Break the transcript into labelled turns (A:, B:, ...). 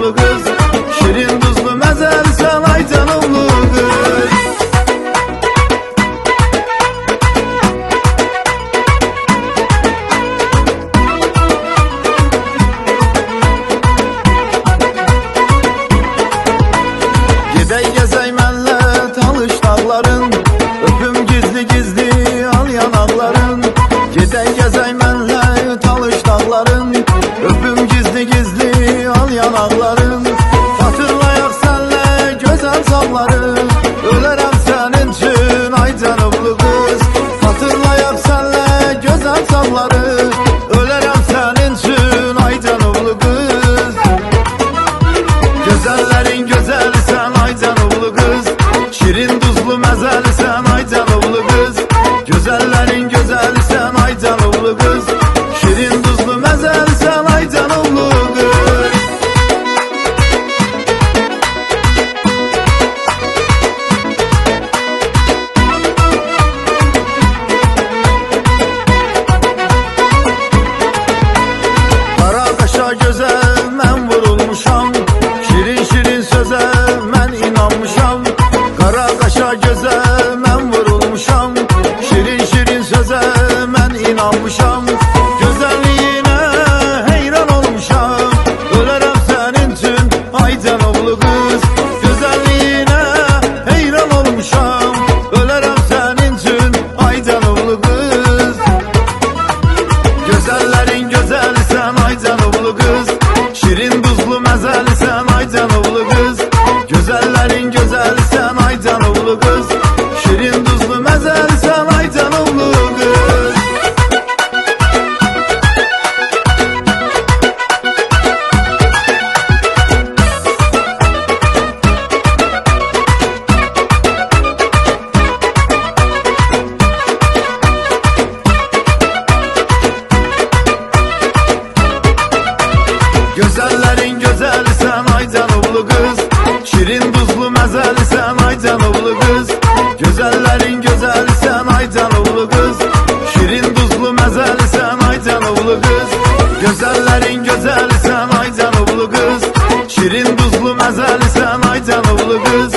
A: canımlı kız. Şirin tuzlu mezel sen ay canımlı kız. Gidey gezey menle talış dağların, öpüm gizli gizli al yanakların. Gidey gezey menle talış dağların, öpüm gizli gizli al yanakların. Hatırlayak senle güzel zamları, ölerem senin için ay canımlı kız. Hatırlayak senle güzel zamları, ölerem senin için ay canımlı kız. Güzellerin güzeli sen ay canımlı kız. Şirin tuzlu mezeli sen ay canımlı kız. Güzellerin güzeli sen ay canımlı kız. Şirin tuzlu mezeli sen ay canımlı kız. Kara kaşa güzel men vurulmuşam, şirin şirin söze men inanmışam. Kara kaşa güzel men vurulmuşam, şirin şirin söze men inanmışam. Güzelliğine heyran olmuşam, ölerem senin için ay canımlı kız. Güzelliğine heyran olmuşam, ölerem senin için ay canımlı kız. Güzellerin güzeli sen ay canımlı kız. Şirin tuzlu mezeli sen ay canımlı kız. Güzellerin güzeli sen ay canımlı kız. Şirin tuzlu mezeli sen ay canımlı kız. Güzellerin güzeli sen ay canımlı kız. Şirin tuzlu mezeli sen ay canımlı kız. Güzellerin güzeli sen ay canımlı kız. Şirin tuzlu mezeli sen ay canımlı kız. Güzellerin güzeli sen ay canımlı kız. Şirin tuzlu mezeli sen ay canımlı kız.